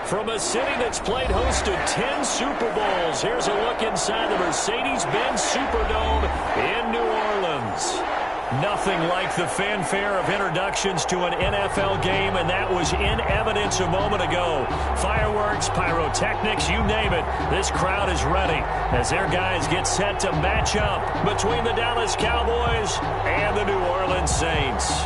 From a city that's played host to 10 Super Bowls, here's a look inside the Mercedes-Benz Superdome in New Orleans. Nothing like the fanfare of introductions to an NFL game, and that was in evidence a moment ago. Fireworks, pyrotechnics, you name it. This crowd is ready as their guys get set to match up between the Dallas Cowboys and the New Orleans Saints.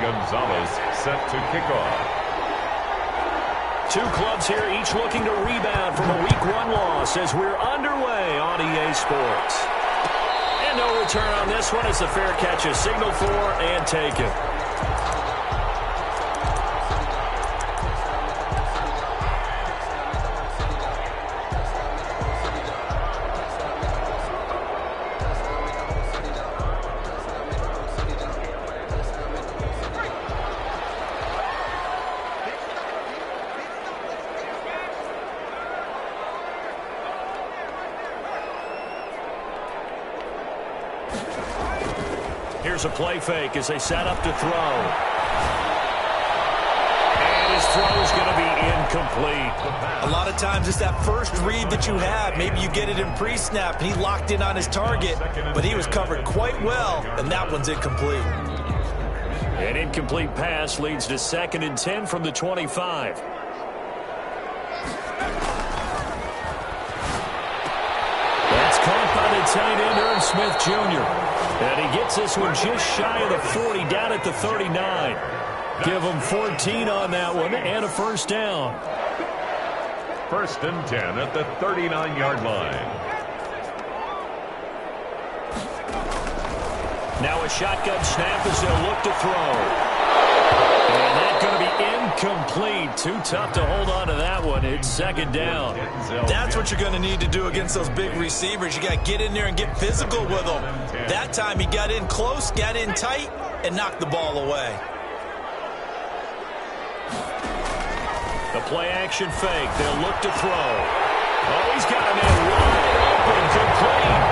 Gonzalez set to kick off. Two clubs here, each looking to rebound from a Week 1 loss as we're underway on EA Sports. And no return on this one as the fair catch is signaled for and taken. Here's a play fake as they set up to throw. And his throw is going to be incomplete. A lot of times it's that first read that you have. Maybe you get it in pre-snap, and he locked in on his target, but he was covered quite well, and that one's incomplete. An incomplete pass leads to 2nd and 10 from the 25. That's caught by the tight end, Irv Smith Jr. And he gets this one just shy of the 40, down at the 39. Give him 14 on that one and a first down. 1st and 10 at the 39-yard line. Now a shotgun snap as they'll look to throw. And that's going to be incomplete. Too tough to hold on to that one. It's 2nd down. That's what you're going to need to do against those big receivers. You got to get in there and get physical with them. That time he got in close, got in tight, and knocked the ball away. The play-action fake. They'll look to throw. Oh, he's got him in wide open, complete.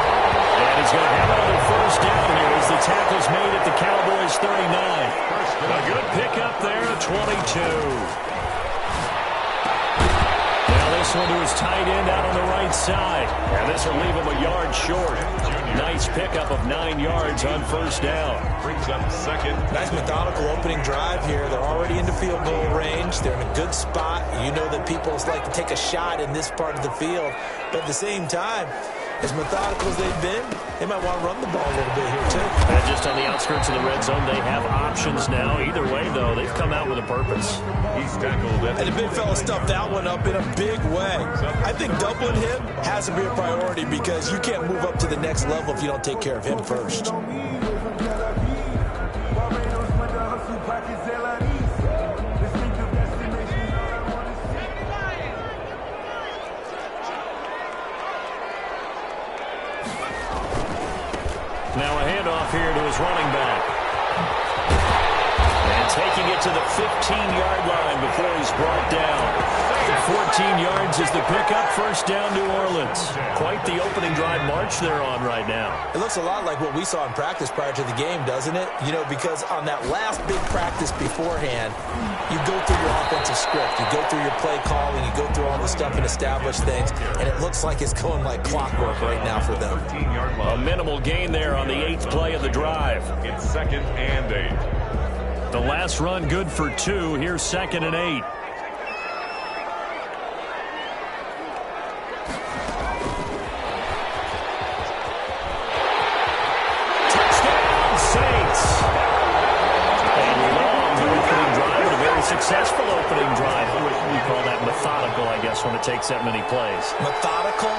And he's going to have another first down here as the tackle's made at the Cowboys' 39. A good pickup there at 22. Now this one to his tight end out on the right side. And this will leave him a yard short. Nice pickup of 9 yards on first down. Brings up 2nd. Nice methodical opening drive here. They're already into field goal range. They're in a good spot. You know that people like to take a shot in this part of the field. But at the same time, as methodical as they've been, they might want to run the ball a little bit here, too. And just on the outskirts of the red zone, they have options now. Either way, though, they've come out with a purpose. He's tackled. And the big fella stuffed that one up in a big way. I think doubling him has to be a priority because you can't move up to the next level if you don't take care of him first. Now a handoff here to his running back. And taking it to the 15-yard line before he's brought down. 14 yards is the pickup. First down, New Orleans. Quite the opening drive march they're on right now. It looks a lot like what we saw in practice prior to the game, doesn't it? You know, because on that last big practice beforehand, you go through your offensive script. You go through your play calling. You go through all the stuff and establish things. And it looks like it's going like clockwork right now for them. A minimal gain there on the 8th play of the drive. It's 2nd and 8. The last run good for 2. Here's 2nd and 8. Successful opening drive. We call that methodical, I guess, when it takes that many plays. Methodical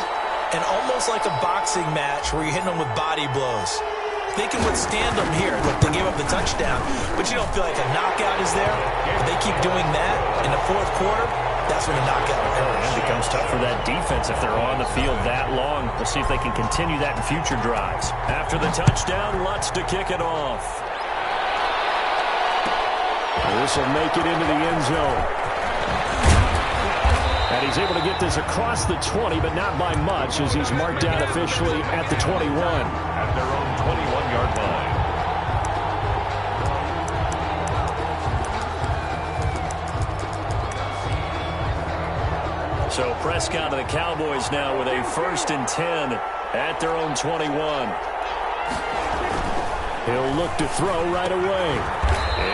and almost like a boxing match where you're hitting them with body blows. They can withstand them here. Look, they gave up the touchdown, but you don't feel like a knockout is there. If they keep doing that in the 4th quarter, that's when the knockout occurs. It becomes tough for that defense if they're on the field that long. We'll see if they can continue that in future drives. After the touchdown, Lutz to kick it off. This will make it into the end zone. And he's able to get this across the 20, but not by much as he's marked down officially at the 21. At their own 16-yard line. So Prescott and the Cowboys now with a 1st and 10 at their own 21. He'll look to throw right away.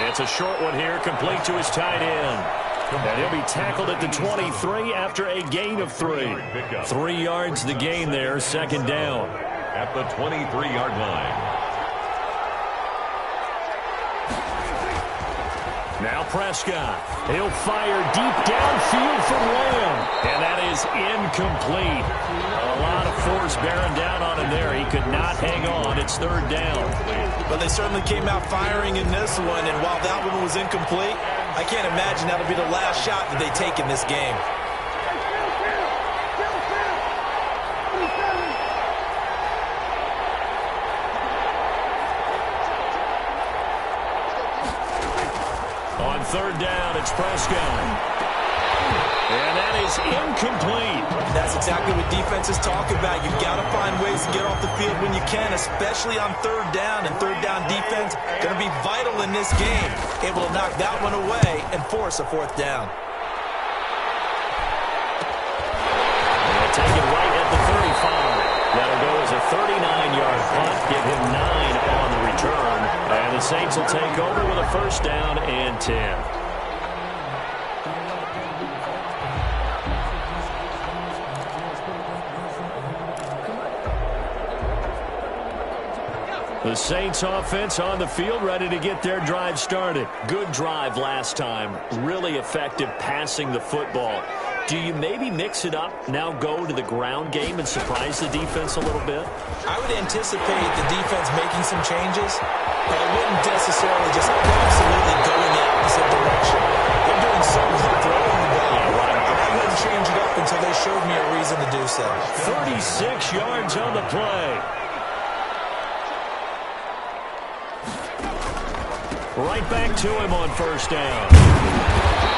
It's a short one here, complete to his tight end. And he'll be tackled at the 23 after a gain of 3. 3 yards the gain there, 2nd down. At the 23-yard line. Now Prescott. He'll fire deep downfield from Lamb. And that is incomplete. A lot of force bearing down on him there. He could not hang on. It's 3rd down. But they certainly came out firing in this one, and while that one was incomplete, I can't imagine that'll be the last shot that they take in this game. On 3rd down, it's Prescott. And that is incomplete. That's exactly what defenses talk about. You've got to find ways to get off the field when you can, especially on 3rd down. And 3rd down defense going to be vital in this game. Able to knock that one away and force a 4th down. They'll take it right at the 35. That'll go as a 39-yard punt. Give him 9 on the return. And the Saints will take over with a 1st down and 10. The Saints offense on the field, ready to get their drive started. Good drive last time. Really effective passing the football. Do you maybe mix it up, now go to the ground game and surprise the defense a little bit? I would anticipate the defense making some changes, but I wouldn't necessarily just absolutely going in opposite direction. They're doing so much throwing the ball. I wouldn't change it up until they showed me a reason to do so. 36 yards on the play. Right back to him on 1st down.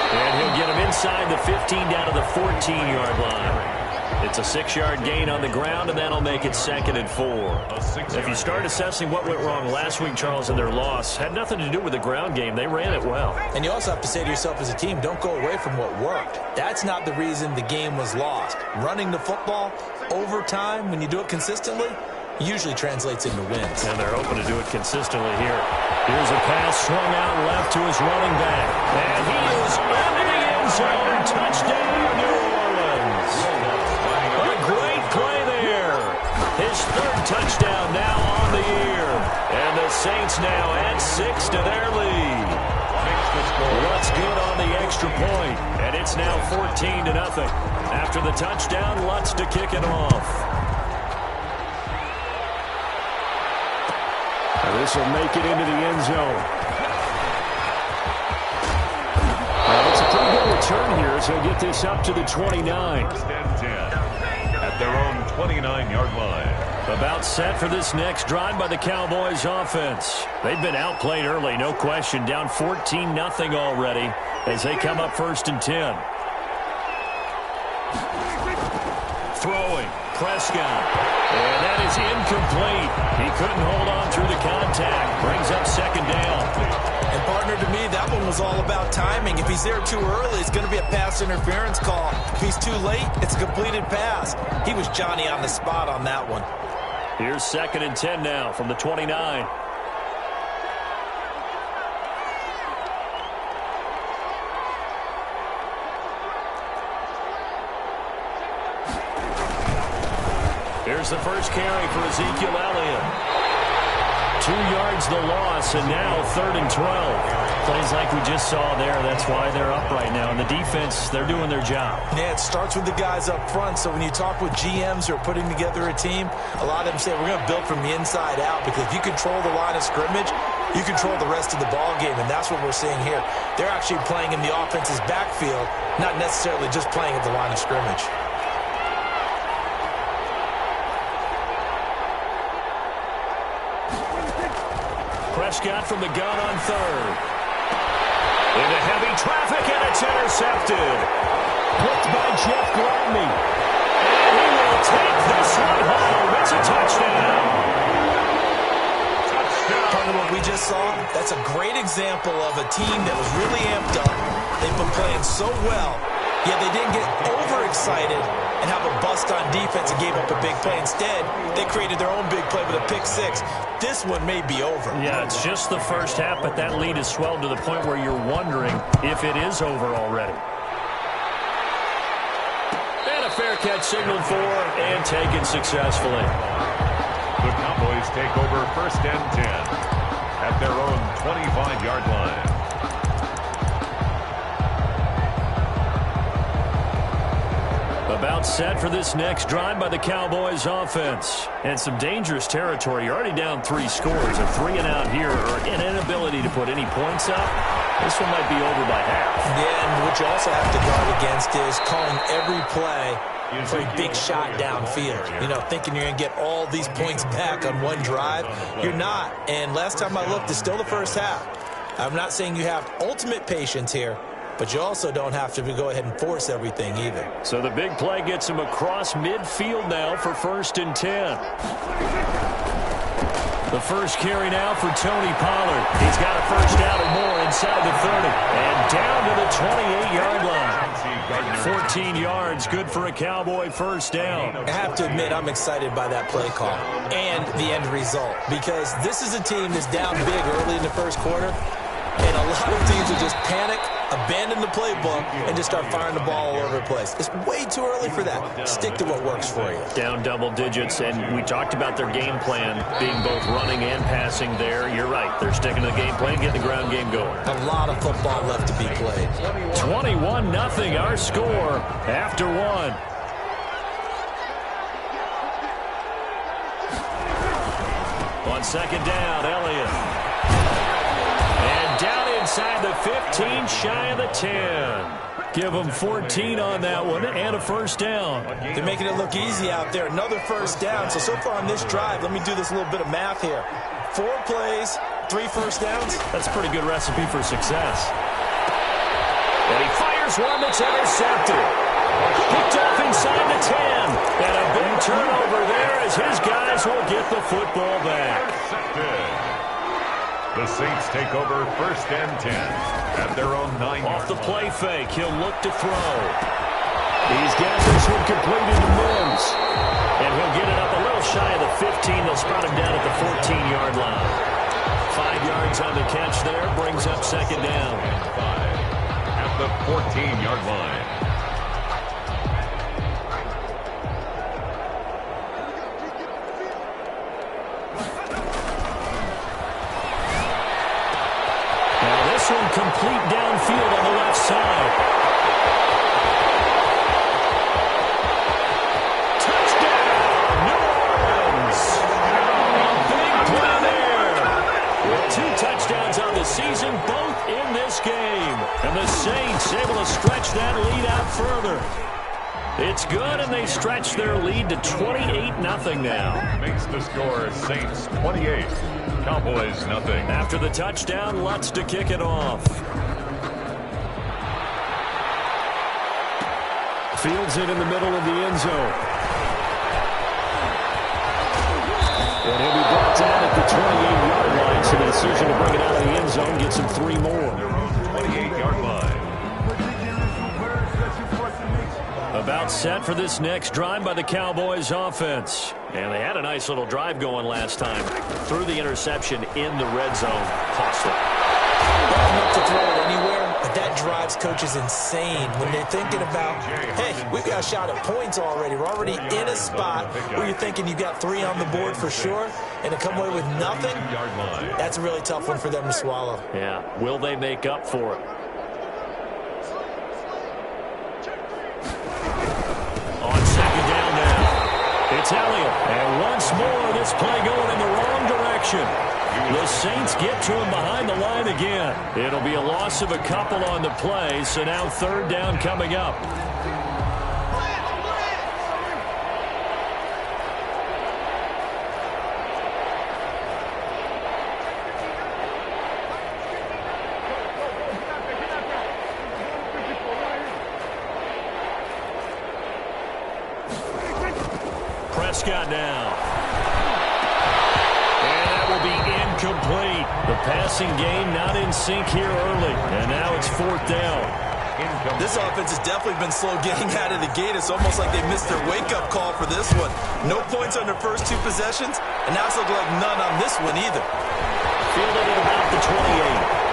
And he'll get him inside the 15 down to the 14-yard line. It's a 6-yard gain on the ground, and that'll make it 2nd and 4. If you start assessing what went wrong last week, Charles, in their loss, had nothing to do with the ground game. They ran it well. And you also have to say to yourself as a team, don't go away from what worked. That's not the reason the game was lost. Running the football over time, when you do it consistently, usually translates into wins. And they're open to do it consistently here. Here's a pass swung out left to his running back. And he is into the end zone. Touchdown, New Orleans. What a great play there. His 3rd touchdown now on the year. And the Saints now add 6 to their lead. Lutz good on the extra point. And it's now 14-0. After the touchdown, Lutz to kick it off. This will make it into the end zone. It's a pretty good return here, so get this up to the 29. 1st and 10 at their own 29-yard line. About set for this next drive by the Cowboys offense. They've been outplayed early, no question. Down 14-0 already as they come up 1st and 10. Throwing, Prescott. And that is incomplete. He couldn't hold on through the contact. Brings up 2nd down. And partner, to me, that one was all about timing. If he's there too early, it's going to be a pass interference call. If he's too late, it's a completed pass. He was Johnny on the spot on that one. Here's 2nd and 10 now from the 29. Here's the first carry for Ezekiel Elliott. 2 yards the loss, and now 3rd and 12. Plays like we just saw there. That's why they're up right now. And the defense, they're doing their job. Yeah, it starts with the guys up front. So when you talk with GMs who are putting together a team, a lot of them say we're going to build from the inside out, because if you control the line of scrimmage, you control the rest of the ball game, and that's what we're seeing here. They're actually playing in the offense's backfield, not necessarily just playing at the line of scrimmage. Prescott from the gun on 3rd. Into heavy traffic, and it's intercepted. Picked by Jeff Gladney. And he will take this one home. It's a touchdown. Part of what we just saw, that's a great example of a team that was really amped up. They've been playing so well, yet they didn't get overexcited and have a bust on defense and gave up a big play. Instead, they created their own big play with a pick six. This one may be over. Yeah, it's just the first half, but that lead has swelled to the point where you're wondering if it is over already. And a fair catch signaled for and taken successfully. The Cowboys take over 1st and 10 at their own 25-yard line. About set for this next drive by the Cowboys offense. And some dangerous territory. You're already down 3 scores. A 3-and-out here or an inability to put any points up. This one might be over by half. Yeah, and what you also have to guard against is calling every play for a big shot downfield. You know, thinking you're going to get all these points back on one drive. You're not. And last time I looked, it's still the first half. I'm not saying you have ultimate patience here, but you also don't have to go ahead and force everything either. So the big play gets him across midfield now for 1st and 10. The first carry now for Tony Pollard. He's got a first down or more inside the 30. And down to the 28-yard line. 14 yards, good for a Cowboy first down. I have to admit, I'm excited by that play call and the end result, because this is a team that's down big early in the first quarter. And a lot of teams will just panic, abandon the playbook, and just start firing the ball all over the place. It's way too early for that. Stick to what works for you. Down double digits, and we talked about their game plan being both running and passing there. You're right. They're sticking to the game plan, getting the ground game going. A lot of football left to be played. 21-0, our score after one. On second down, Elliott. Down inside the 15, shy of the 10. Give them 14 on that one and a first down. They're making it look easy out there. Another first down. So far on this drive, let me do this little bit of math here. 4 plays, 3 first downs. That's a pretty good recipe for success. And he fires one that's intercepted. Picked off inside the 10. And a big turnover there as his guys will get the football back. The Saints take over 1st and 10 at their own 9-yard Off the play fake, he'll look to throw. He's got this one completed to Mims. And he'll get it up a little shy of the 15. They'll spot him down at the 14-yard line. 5 yards on the catch there, brings up second down. At the 14-yard line. One complete downfield on the left side. Touchdown, New Orleans. A big play there. With 2 touchdowns on the season, both in this game. And the Saints able to stretch that lead out further. It's good, and they stretch their lead to 28-0 now. Makes the score Saints 28. Cowboys nothing. After the touchdown, Lutz to kick it off. Fields it in the middle of the end zone. And he'll be brought down at the 28-yard line, so the decision to bring it out of the end zone gets him 3 more. 28-yard line. About set for this next drive by the Cowboys offense. And they had a nice little drive going last time. Threw the interception in the red zone. Costly. Bad enough to throw it anywhere, but that drives coaches insane when they're thinking about, hey, we've got a shot at points already. We're already in a spot where you're thinking you've got 3 on the board for sure, and to come away with nothing, that's a really tough one for them to swallow. Yeah. Will they make up for it? On second down now, it's Elliott. And once more, this play going in the wrong direction. The Saints get to him behind the line again. It'll be a loss of a couple on the play, so now third down coming up. Prescott now. And that will be incomplete. passing game not in sync here early, and now it's 4th down. This offense has definitely been slow getting out of the gate. It's almost like they missed their wake-up call for this one. No points on their first 2 possessions, and now it's looking like none on this one either. Fielded at about the 28.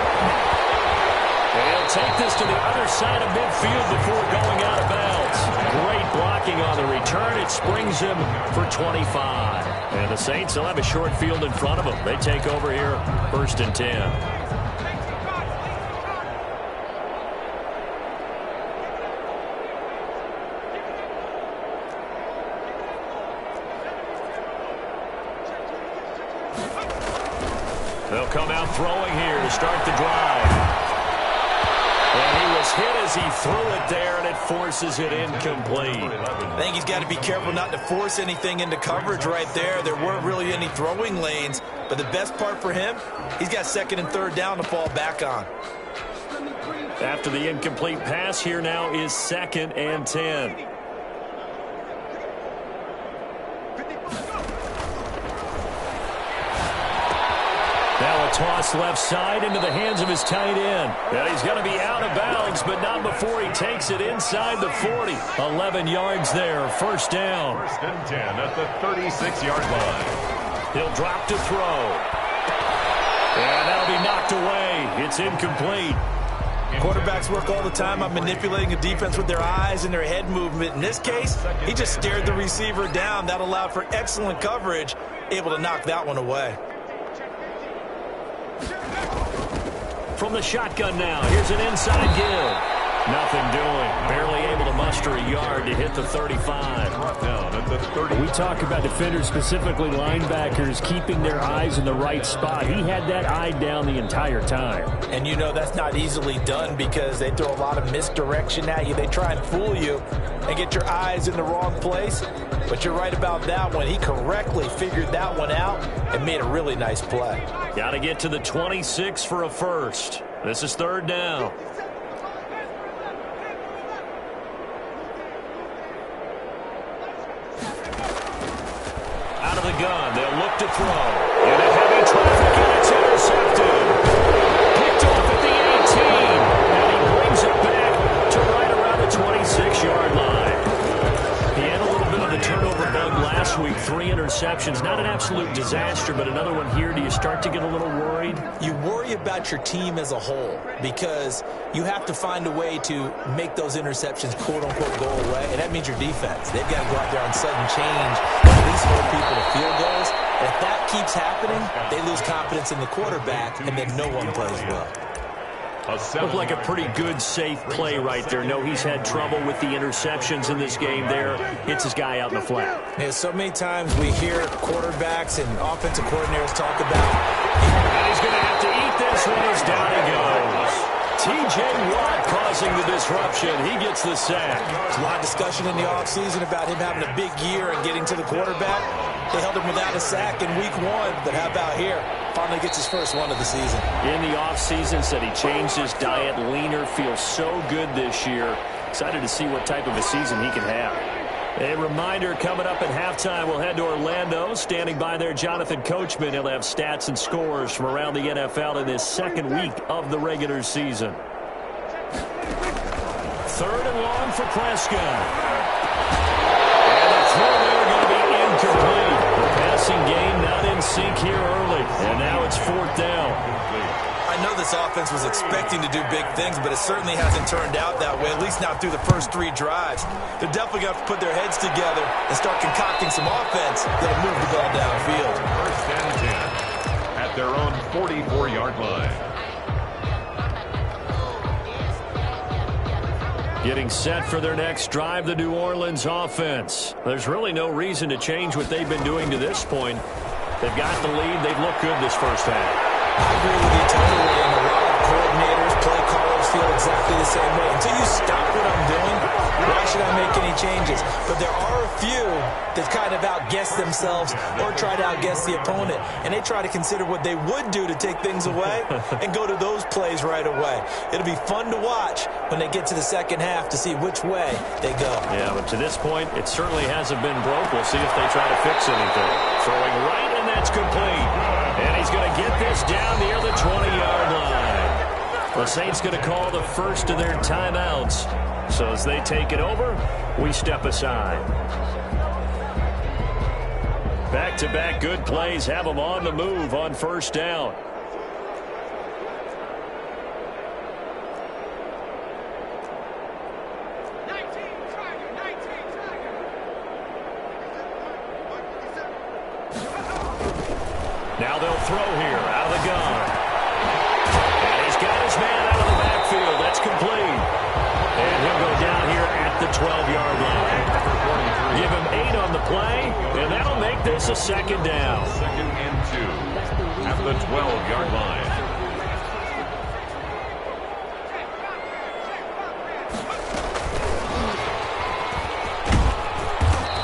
They'll take this to the other side of midfield before going out of bounds. Great blocking on the return. It springs him for 25. And the Saints will have a short field in front of them. They take over here, 1st and 10. They'll come out throwing here to start the drive. And he was hit as he threw it there, and it forces it incomplete. I think he's got to be careful not to force anything into coverage right there. There weren't really any throwing lanes, but the best part for him, he's got 2nd and 3rd down to fall back on. After the incomplete pass, here now is 2nd and 10. Now a toss left side into the hands of his tight end. Well, he's going to be out of bounds, but not before he takes it inside the 40. 11 yards there, 1st down. 1st and 10 at the 36-yard line. He'll drop to throw. And that'll be knocked away. It's incomplete. Quarterbacks work all the time on manipulating a defense with their eyes and their head movement. In this case, he just stared the receiver down. That allowed for excellent coverage, able to knock that one away. From the shotgun now, here's an inside give. Nothing doing. Barely able to muster a yard to hit the 35. Down at the 30. We talk about defenders, specifically linebackers, keeping their eyes in the right spot. He had that eye down the entire time. And you know that's not easily done because they throw a lot of misdirection at you. They try and fool you and get your eyes in the wrong place. But you're right about that one. He correctly figured that one out and made a really nice play. Got to get to the 26 for a first. This is 3rd down. Out of the gun, they'll look to throw. In a heavy traffic, and it's intercepted. Picked off at the 18. And he brings it back to right around the 26-yard line. He had a little bit of the turnover bug last week. 3 interceptions. Not an absolute disaster, but another one here. Do you start to get a little worried? You worry about your team as a whole because you have to find a way to make those interceptions quote-unquote go away, and that means your defense. They've got to go out there on sudden change and at least hold people to field goals. And if that keeps happening, they lose confidence in the quarterback, and then no one plays well. Looked like a pretty good, safe play right there. No, he's had trouble with the interceptions in this game there. Hits his guy out in the flat. Yeah, so many times we hear quarterbacks and offensive coordinators talk about, and he's going to have to eat this one as down he goes. T.J. Watt causing the disruption. He gets the sack. There's a lot of discussion in the offseason about him having a big year and getting to the quarterback. They held him without a sack in week 1, but how about here? Finally gets his first one of the season. In the offseason, said he changed his diet, leaner, feels so good this year. Excited to see what type of a season he can have. A reminder, coming up at halftime, we'll head to Orlando. Standing by there, Jonathan Coachman. He'll have stats and scores from around the NFL in this 2nd week of the regular season. 3rd and long for Prescott. And the throw there going to be incomplete. The passing game not in sync here early. And now it's 4th down. I know this offense was expecting to do big things, but it certainly hasn't turned out that way, at least not through the first 3 drives. They're definitely going to have to put their heads together and start concocting some offense that'll move the ball downfield. 1st and 10 at their own 44-yard line. Getting set for their next drive, the New Orleans offense. There's really no reason to change what they've been doing to this point. They've got the lead. They've looked good this first half. I agree with you totally, and a lot of coordinators, play callers feel exactly the same way. Until you stop what I'm doing, why should I make any changes? But there are a few that kind of outguess themselves or try to outguess the opponent, and they try to consider what they would do to take things away and go to those plays right away. It'll be fun to watch when they get to the second half to see which way they go. Yeah, but to this point, it certainly hasn't been broke. We'll see if they try to fix anything. Throwing right, and that's complete. And he he's going to get this down near the 20-yard line. The Saints going to call the first of their timeouts. So as they take it over, we step aside. Back-to-back good plays have them on the move on first down. Now they'll throw here out of the gun. And he's got his man out of the backfield. That's complete. And he'll go down here at the 12-yard line. Give him 8 on the play, and that'll make this a second down. Second and 2 at the 12-yard line.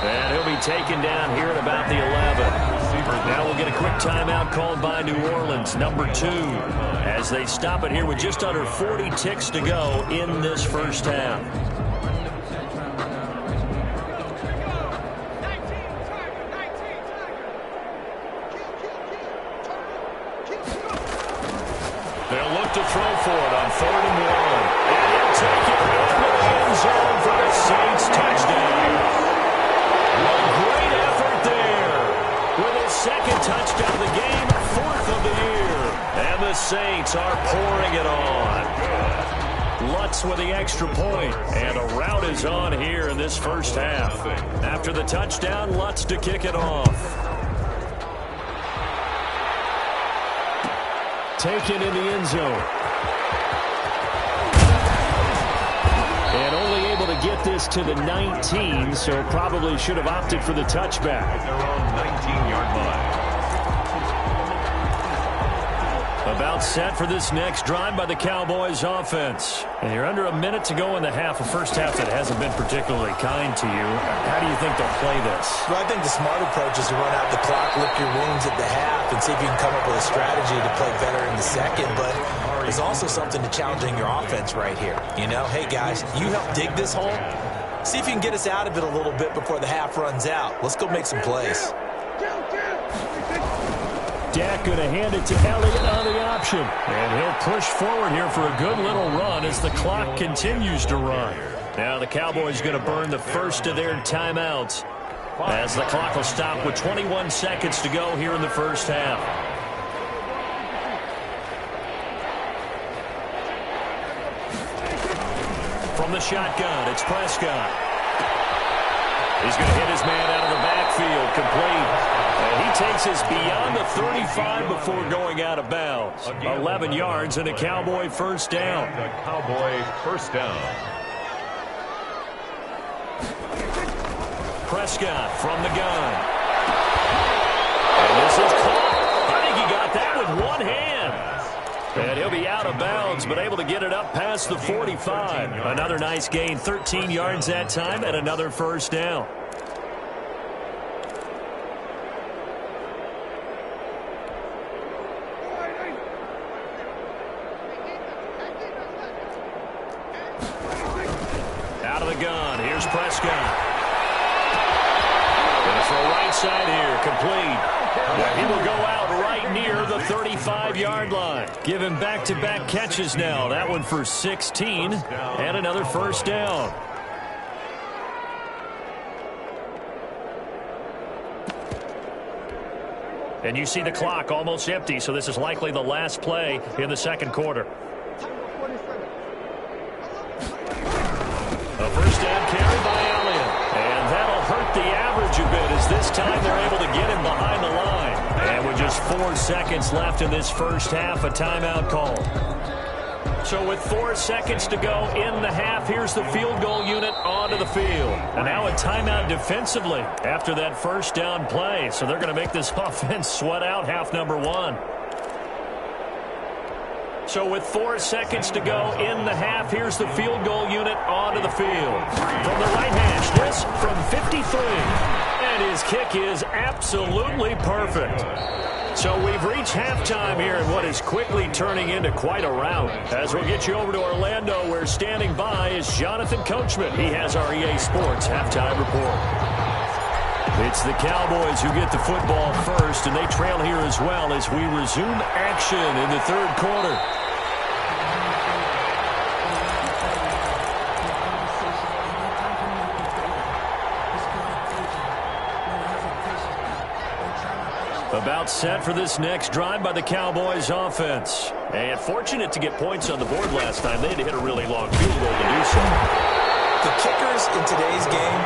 And he'll be taken down here at about the 11. Now we'll get a quick timeout called by New Orleans, number 2, as they stop it here with just under 40 ticks to go in this first half. They'll look to throw for it on 3rd and 1. And he'll take it into the end zone for the Saints touchdown. Great effort there. With his second touchdown of the game, 4th of the year. And the Saints are pouring it on. Lutz with the extra point. And a rout is on here in this first half. After the touchdown, Lutz to kick it off. Taken in the end zone. And only able to get this to the 19, so probably should have opted for the touchback. At their own 19-yard line. About set for this next drive by the Cowboys offense. And you're under a minute to go in the half, a first half that hasn't been particularly kind to you. How do you think they'll play this? Well, I think the smart approach is to run out the clock, lick your wounds at the half, and see if you can come up with a strategy to play better in the second. But there's also something to challenging your offense right here. You know, hey, guys, you help dig this hole. See if you can get us out of it a little bit before the half runs out. Let's go make some plays. Dak going to hand it to Elliott on the option. And he'll push forward here for a good little run as the clock continues to run. Now the Cowboys going to burn the first of their timeouts as the clock will stop with 21 seconds to go here in the first half. From the shotgun, it's Prescott. He's going to hit his man out of the backfield, complete. And he takes us beyond the 35 before going out of bounds. 11 yards and a Cowboy first down. The Cowboy first down. Prescott from the gun. And this is caught. I think he got that with one hand. And he'll be out of bounds, but able to get it up past the 45. Another nice gain, 13 yards that time, and another first down. Out of the gun, here's Prescott. And for a right side here, complete. He will go out right near the 35-yard line. Give him back-to-back catches now. That one for 16 and another first down. And you see the clock almost empty, so this is likely the last play in the second quarter. A first down carry by Elliott. And that'll hurt the average a bit as this time they're able to get him behind the line. And with just 4 seconds left in this first half, a timeout call. So with 4 seconds to go in the half, here's the field goal unit onto the field. And now a timeout defensively after that first down play. So they're going to make this offense sweat out half number 1. So with 4 seconds to go in the half, here's the field goal unit onto the field. From the right hash, this from 53. And his kick is absolutely perfect. So we've reached halftime here in what is quickly turning into quite a rout. As we'll get you over to Orlando, where standing by is Jonathan Coachman. He has our EA Sports halftime report. It's the Cowboys who get the football first, and they trail here as well as we resume action in the third quarter. About set for this next drive by the Cowboys offense. And fortunate to get points on the board last time. They had to hit a really long field goal to do so. The kickers in today's game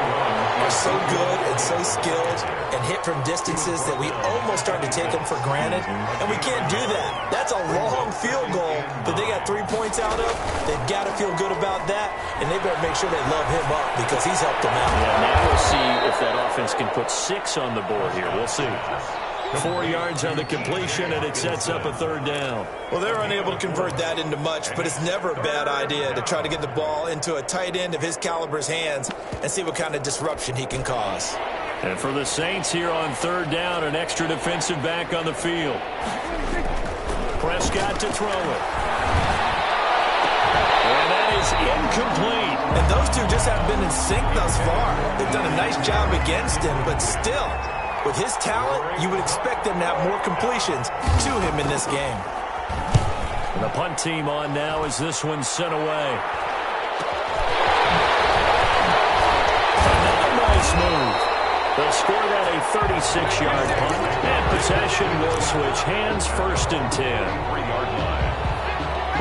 are so good and so skilled and hit from distances that we almost start to take them for granted. And we can't do that. That's a long field goal that they got 3 points out of. They've got to feel good about that, and they better make sure they love him up because he's helped them out. Yeah, now we'll see if that offense can put 6 on the board here. We'll see. 4 yards on the completion, and it sets up a third down. Well, they're unable to convert that into much, but it's never a bad idea to try to get the ball into a tight end of his caliber's hands and see what kind of disruption he can cause. And for the Saints here on third down, an extra defensive back on the field. Prescott to throw it. And that is incomplete. And those two just haven't been in sync thus far. They've done a nice job against him, but still, with his talent, you would expect them to have more completions to him in this game. And the punt team on now as this one's sent away. Another nice move. They'll score that a 36-yard punt, and possession will switch hands, 1st and 10. 3-yard line.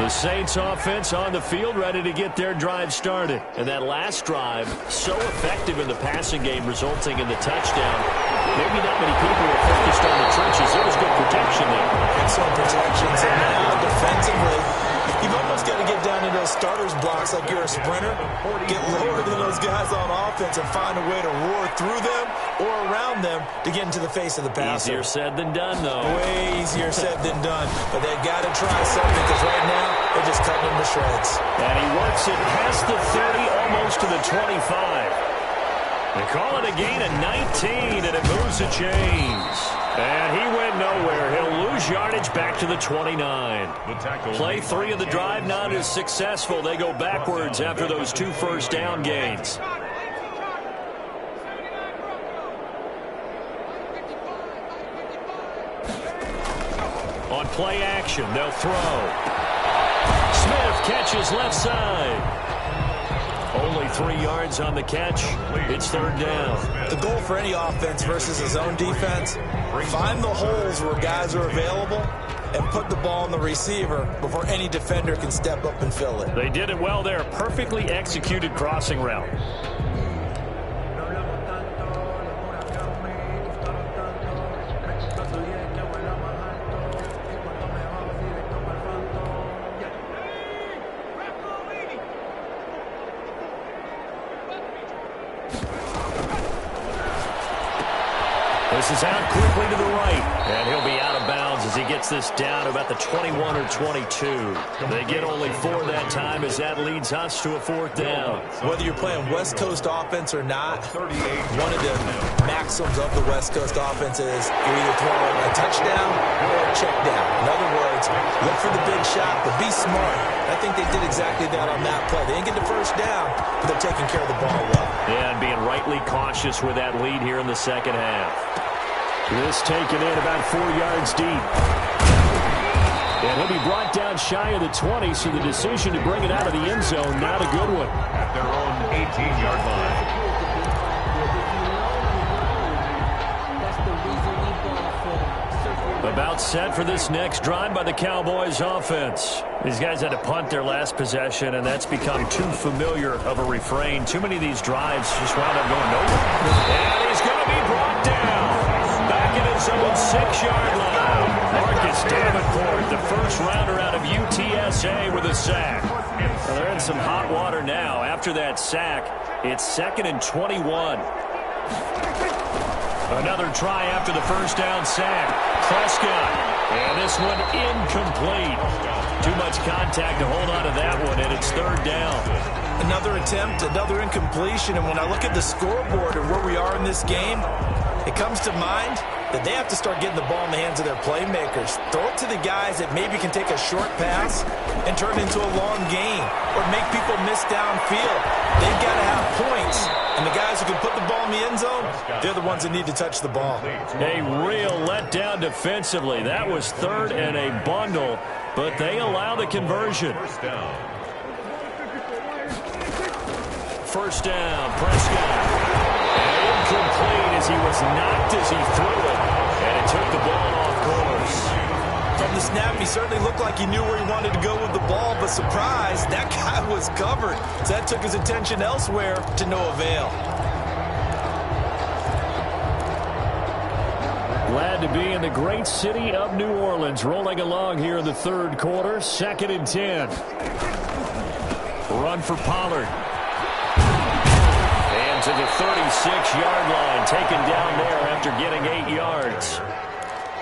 The Saints offense on the field ready to get their drive started. And that last drive, so effective in the passing game, resulting in the touchdown. Maybe not many people were focused on the trenches. There was good protection there. Excellent protection. So now, defensively, you've almost got to get down into those starters blocks like you're a sprinter. Get lower than those guys on offense and find a way to roar through them or around them to get into the face of the passer. Easier said than done, though. Way easier said than done. But they've got to try something because right now they're just cutting them to shreds. And he works it past the 30, almost to the 25. They call it a gain of 19, and it moves the chains. And he went nowhere. He'll lose yardage back to the 29. Play 3 of the drive not as successful. They go backwards after those 2 first down gains. On play action, they'll throw. Smith catches left side. Only 3 yards on the catch. It's third down. The goal for any offense versus his own defense, find the holes where guys are available and put the ball on the receiver before any defender can step up and fill it. They did it well there. Perfectly executed crossing route. This is out quickly to the right, and he'll be out of bounds as he gets this down to about the 21 or 22. They get only 4 that time as that leads us to a 4th down. Whether you're playing West Coast offense or not, one of the maxims of the West Coast offense is you're either throwing a touchdown or a check down. In other words, look for the big shot, but be smart. I think they did exactly that on that play. They didn't get the first down, but they're taking care of the ball well. Yeah, and being rightly cautious with that lead here in the second half. This taken in about 4 yards deep. And he'll be brought down shy of the 20, so the decision to bring it out of the end zone, not a good one. At their own 18-yard line. About set for this next drive by the Cowboys offense. These guys had to punt their last possession, and that's become too familiar of a refrain. Too many of these drives just wound up going nowhere. And he's going to be brought down. Back in his own 6-yard line. Marcus Davenport, the first rounder out of UTSA with a sack. Well, they're in some hot water now. After that sack, it's 2nd and 21. Another try after the first down sack. Prescott. And this one incomplete. Too much contact to hold on to that one, and it's 3rd down. Another attempt, another incompletion, and when I look at the scoreboard and where we are in this game, it comes to mind that they have to start getting the ball in the hands of their playmakers. Throw it to the guys that maybe can take a short pass and turn it into a long gain or make people miss downfield. They've got to have points And the guys who can put the ball in the end zone, they're the ones that need to touch the ball. A real letdown defensively. That was third and a bundle, but they allow the conversion. First down, Prescott. Incomplete as he was knocked as he threw it, and it took the ball off course. From the snap, he certainly looked like he knew where he wanted to go with the ball, but surprise, that guy was covered. So that took his attention elsewhere to no avail. Glad to be in the great city of New Orleans, rolling along here in the third quarter. 2nd and 10. Run for Pollard. And to the 36-yard line, taken down there after getting 8 yards.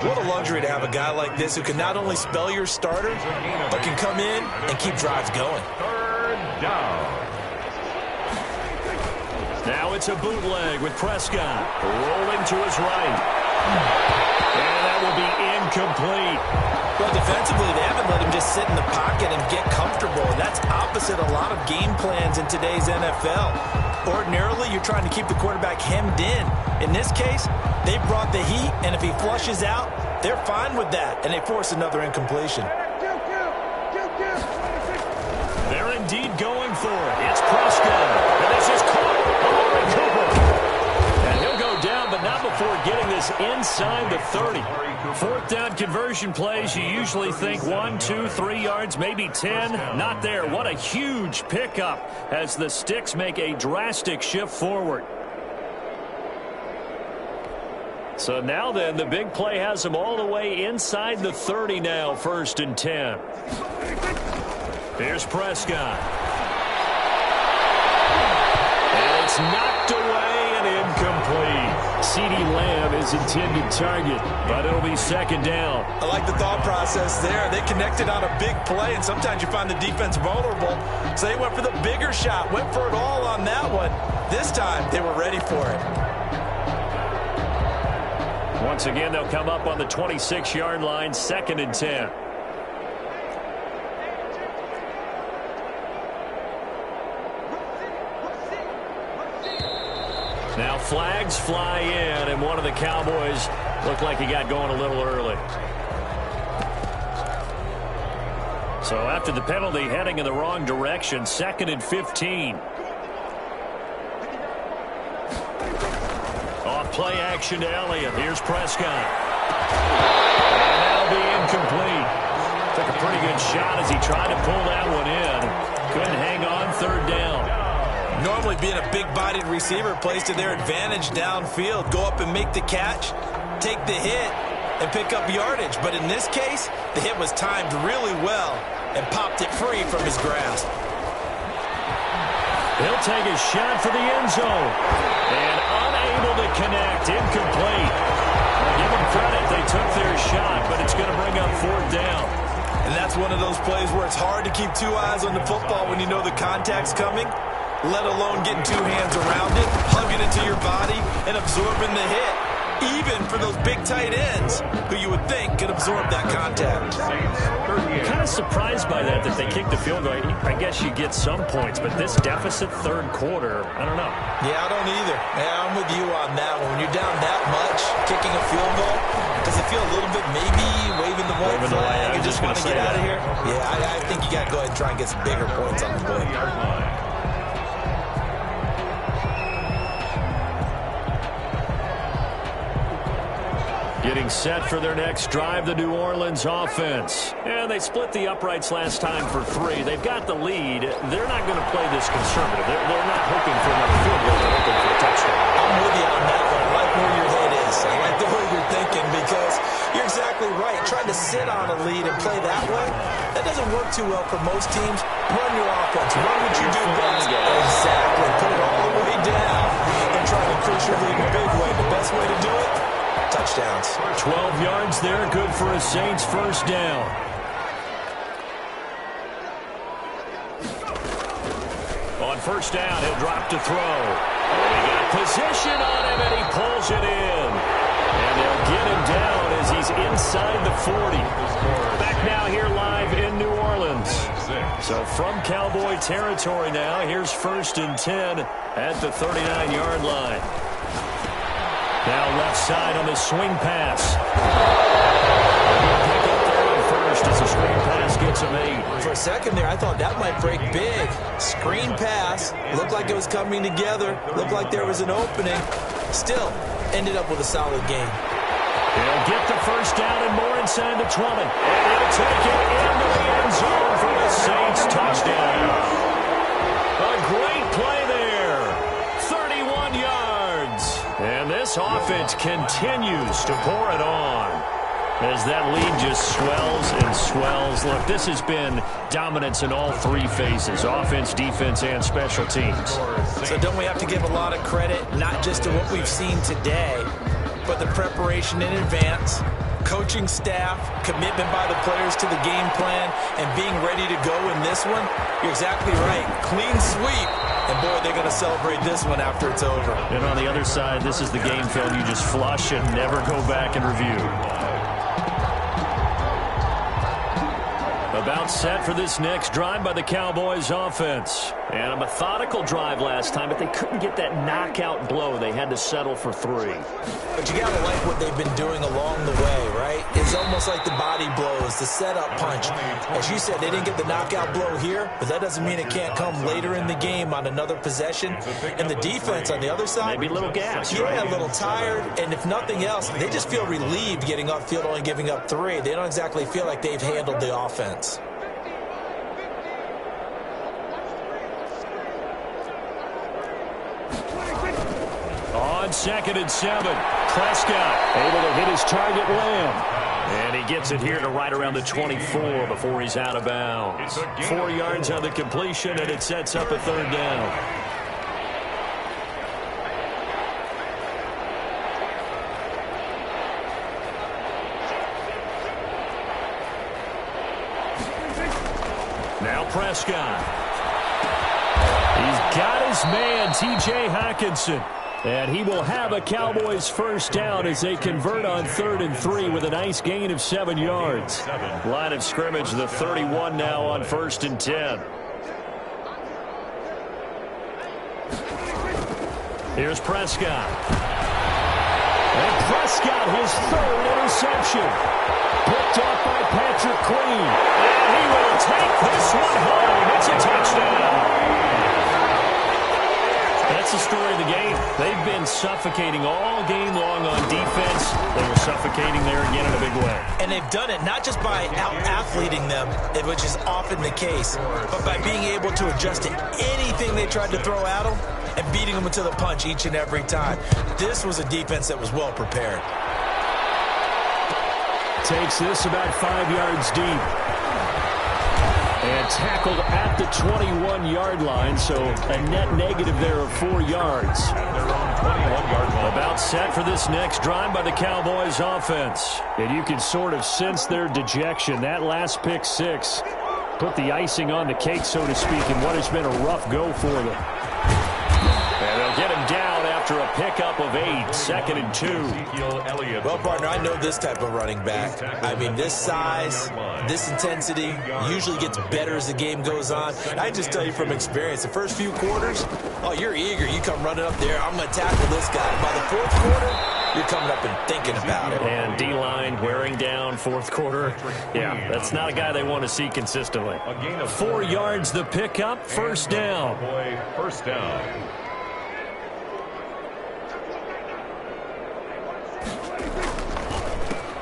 What a luxury to have a guy like this who can not only spell your starter, but can come in and keep drives going. Third down. Now it's a bootleg with Prescott rolling to his right. And that will be incomplete. Well, defensively, they haven't let him just sit in the pocket and get comfortable. That's opposite a lot of game plans in today's NFL. Ordinarily, you're trying to keep the quarterback hemmed in. In this case, they brought the heat, and if he flushes out, they're fine with that, and they force another incompletion. They're indeed going for it. It's Prescott, and this is caught. Amari Cooper. And he'll go down, but not before getting this inside the 30. Fourth down conversion plays, you usually think 1, 2, 3 yards, maybe 10. Not there. What a huge pickup as the Sticks make a drastic shift forward. So now then, the big play has them all the way inside the 30 now, 1st and 10. Here's Prescott. And it's knocked away and incomplete. CeeDee Lamb is intended target, but it'll be 2nd down. I like the thought process there. They connected on a big play, and sometimes you find the defense vulnerable. So they went for the bigger shot, went for it all on that one. This time, they were ready for it. Once again, they'll come up on the 26-yard line, 2nd and 10. Now flags fly in, and one of the Cowboys looked like he got going a little early. So after the penalty, heading in the wrong direction, 2nd and 15. Off play action to Elliott. Here's Prescott. And that'll be incomplete. Took a pretty good shot as he tried to pull that one in. Couldn't hang on, 3rd down. Normally being a big-bodied receiver plays to their advantage downfield. Go up and make the catch, take the hit, and pick up yardage. But in this case, the hit was timed really well and popped it free from his grasp. He'll take a shot for the end zone. And unable to connect. Incomplete. Well, give them credit. They took their shot, but it's going to bring up 4th down. And that's one of those plays where it's hard to keep 2 eyes on the football when you know the contact's coming, let alone getting 2 hands around it, hugging it to your body, and absorbing the hit. Even for those big tight ends who you would think could absorb that contact. I'm kind of surprised by that they kicked the field goal. I guess you get some points, but this deficit 3rd quarter, I don't know. Yeah, I don't either. Yeah, I'm with you on that one. When you're down that much, kicking a field goal, does it feel a little bit maybe waving the white flag and just want to get out of here? Yeah, I think you got to go ahead and try and get some bigger points on the board. Getting set for their next drive, the New Orleans offense. And they split the uprights last time for 3. They've got the lead. They're not going to play this conservative. They're not hoping for another field goal. They're hoping for a touchdown. I'm with you on that one. I like where your head is. I like the way you're thinking because you're exactly right. Trying to sit on a lead and play that way, that doesn't work too well for most teams. Run your offense. Run what you do best. Exactly. Put it all the way down and try to increase your lead in a big way. The best way to do it? Touchdowns. 12 yards there, good for a Saints 1st down. On 1st down, he'll drop to throw. And he got position on him, and he pulls it in. And they'll get him down as he He's inside the 40. Back now here live in New Orleans. So from Cowboy territory now, here's 1st and 10 at the 39-yard line. Now left side on the swing pass. Pick up there on first as the screen pass gets him 8. For a second there, I thought that might break big. Screen pass. Looked like it was coming together. Looked like there was an opening. Still, ended up with a solid game. He'll get the first down and more inside the 20. And he'll take it into the end zone for the Saints touchdown. A great play there. 31 yards. And this offense continues to pour it on as that lead just swells and swells. Look, this has been dominance in all 3 phases, offense, defense, and special teams. So don't we have to give a lot of credit, not just to what we've seen today, but the preparation in advance, coaching staff, commitment by the players to the game plan, and being ready to go in this one? You're exactly right. Clean sweep. And, boy, they're going to celebrate this one after it's over. And on the other side, this is the game film you just flush and never go back and review. About set for this next drive by the Cowboys offense. And a methodical drive last time, but they couldn't get that knockout blow. They had to settle for 3. But you got to like what they've been doing along the way, right? It's almost like the body blows, the setup punch. As you said, they didn't get the knockout blow here, but that doesn't mean it can't come later in the game on another possession. And the defense on the other side, maybe a little gas, yeah, right? A little tired. And if nothing else, they just feel relieved getting upfield, only giving up 3. They don't exactly feel like they've handled the offense. On 2nd and 7, Prescott able to hit his target, Lamb. And he gets it here to right around the 24 before he's out of bounds. 4 yards on the completion, and it sets up a 3rd down. Now Prescott. He's got his man, T.J. Hockenson. And he will have a Cowboys first down as they convert on 3rd and 3 with a nice gain of 7 yards. Line of scrimmage, the 31 now on 1st and 10. Here's Prescott. And Prescott, his 3rd interception. Picked off by Patrick Queen. And he will take this one home. It's a touchdown. That's the story of the game. They've been suffocating all game long on defense. They were suffocating there again in a big way. And they've done it not just by out-athleting them, which is often the case, but by being able to adjust to anything they tried to throw at them and beating them to the punch each and every time. This was a defense that was well prepared. Takes this about 5 yards deep. And tackled at the 21-yard line, so a net negative there of 4 yards. About set for this next drive by the Cowboys offense. And you can sort of sense their dejection. That last pick 6 put the icing on the cake, so to speak, in what has been a rough go for them. And they'll get him down after a pickup of 8, 2nd and 2. Well, partner, I know this type of running back. I mean, this size, this intensity usually gets better as the game goes on. I just tell you from experience, the first few quarters, oh, you're eager. You come running up there, I'm going to tackle this guy. By the 4th quarter, you're coming up and thinking about it. And D-line wearing down 4th quarter. Yeah, that's not a guy they want to see consistently. 4 yards the pickup, first down. First down.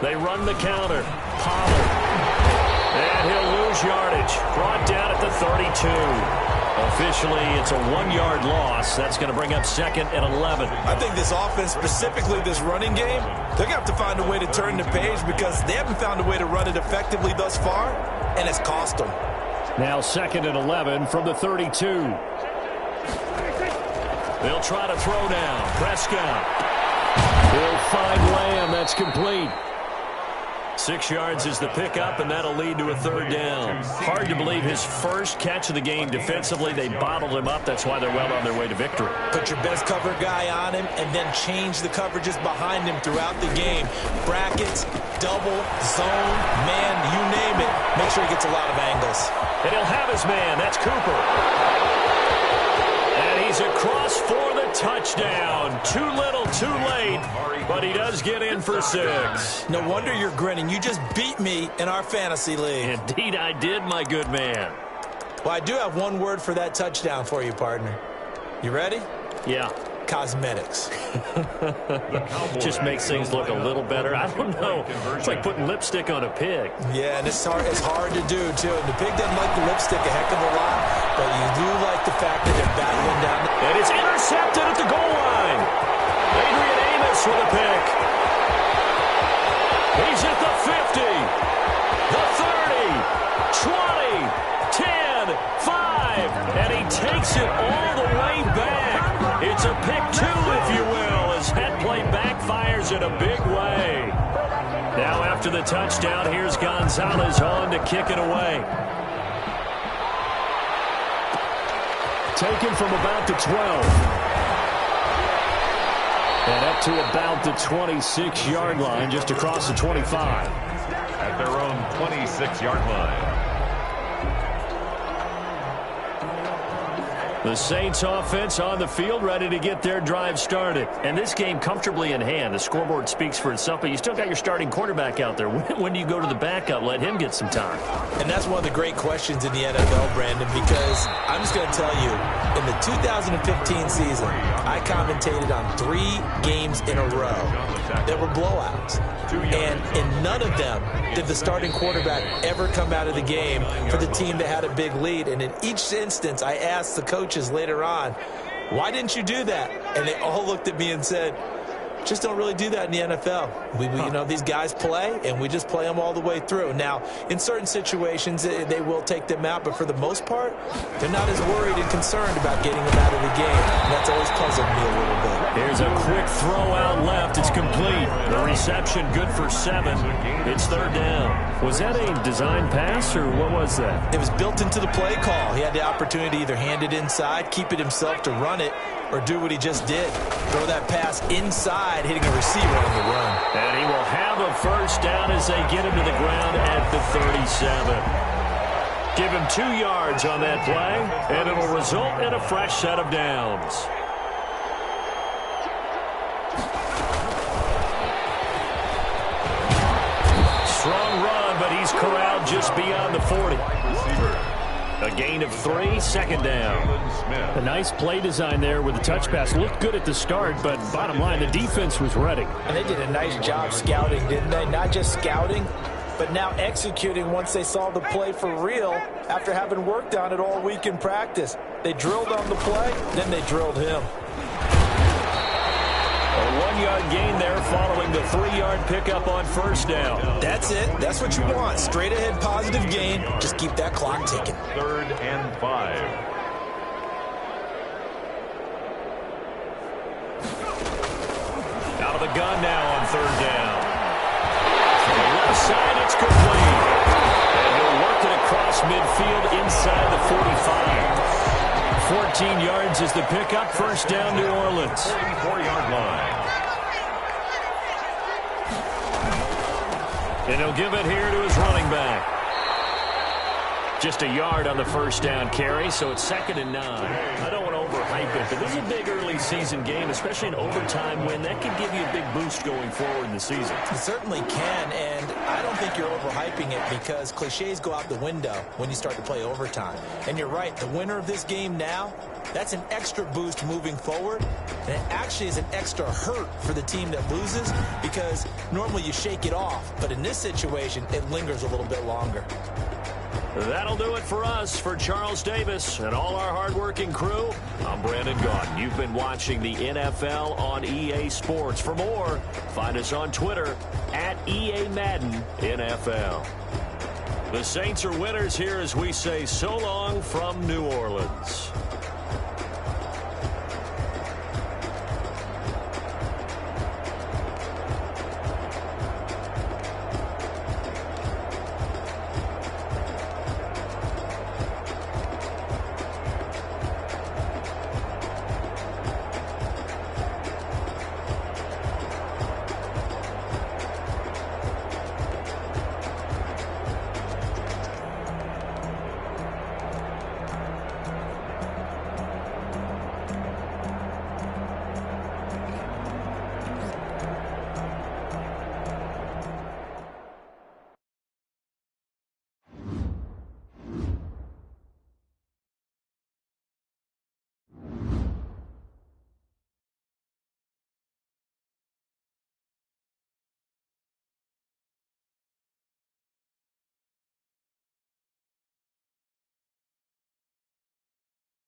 They run the counter. Pollard. And he'll lose yardage. Brought down at the 32. Officially, it's a 1-yard loss. That's going to bring up 2nd and 11. I think this offense, specifically this running game, they're going to have to find a way to turn the page because they haven't found a way to run it effectively thus far, and it's cost them. Now 2nd and 11 from the 32. They'll try to throw now. Prescott. He'll find Lamb. That's complete. 6 yards is the pickup, and that'll lead to a third down. Hard to believe his first catch of the game defensively. They bottled him up. That's why they're well on their way to victory. Put your best cover guy on him and then change the coverages behind him throughout the game. Brackets, double, zone, man, you name it. Make sure he gets a lot of angles. And he'll have his man. That's Cooper. And he's across for the touchdown. Too little, too late, but he does get in for 6. No wonder you're grinning. You just beat me in our fantasy league. Indeed I did, my good man. Well, I do have one word for that touchdown for you, partner. You ready? Yeah. Cosmetics. Just makes things look a little better. I don't know. It's like putting lipstick on a pig. Yeah, and it's hard to do, too. And the pig doesn't like the lipstick a heck of a lot, but you do like the fact that they're battling down. And it's intercepted at the goal line. Adrian Amos with a pick. He's at the 50, the 30, 20, 10, 5, and he takes it all the way back. It's a pick 2, if you will, as that play backfires in a big way. Now after the touchdown, here's Gonzalez on to kick it away. Taken from about the 12. And up to about the 26-yard line, just across the 25. At their own 26-yard line. The Saints offense on the field, ready to get their drive started. And this game comfortably in hand. The scoreboard speaks for itself, but you still got your starting quarterback out there. When do you go to the backup? Let him get some time. And that's one of the great questions in the NFL, Brandon, because I'm just going to tell you, in the 2015 season, I commentated on 3 games in a row that were blowouts. And in none of them did the starting quarterback ever come out of the game for the team that had a big lead. And in each instance, I asked the coaches later on, why didn't you do that? And they all looked at me and said, just don't really do that in the NFL. You know, these guys play, and we just play them all the way through. Now, in certain situations, they will take them out, but for the most part, they're not as worried and concerned about getting them out of the game. And that's always puzzled me a little bit. Here's a quick throw out left. It's complete. The reception good for 7. It's third down. Was that a design pass, or what was that? It was built into the play call. He had the opportunity to either hand it inside, keep it himself to run it, or do what he just did. Throw that pass inside, hitting a receiver on the run. And he will have a first down as they get him to the ground at the 37. Give him 2 yards on that play, and it'll result in a fresh set of downs. Strong run, but he's corralled just beyond the 40. A gain of 3, second down. A nice play design there with the touch pass. Looked good at the start, but bottom line, the defense was ready. And they did a nice job scouting, didn't they? Not just scouting, but now executing once they saw the play for real after having worked on it all week in practice. They drilled on the play, then they drilled him. A 1-yard gain there following the 3-yard pickup on first down. That's it. That's what you want. Straight ahead positive gain. Just keep that clock ticking. 3rd and 5. Out of the gun now on 3rd down. From the left side, it's complete. And he'll work it across midfield inside the 45. 14 yards is the pickup. First down, New Orleans. 44-yard line. And he'll give it here to his running back. Just a yard on the first down carry, so it's 2nd and 9. I don't want to overhype it, but this is a big early season game, especially an overtime win. That can give you a big boost going forward in the season. It certainly can, and I don't think you're overhyping it because cliches go out the window when you start to play overtime. And you're right, the winner of this game now, that's an extra boost moving forward, and it actually is an extra hurt for the team that loses because normally you shake it off, but in this situation, it lingers a little bit longer. That'll do it for us. For Charles Davis and all our hardworking crew, I'm Brandon Gaudin. You've been watching the NFL on EA Sports. For more, find us on Twitter at EA Madden NFL. The Saints are winners here as we say so long from New Orleans.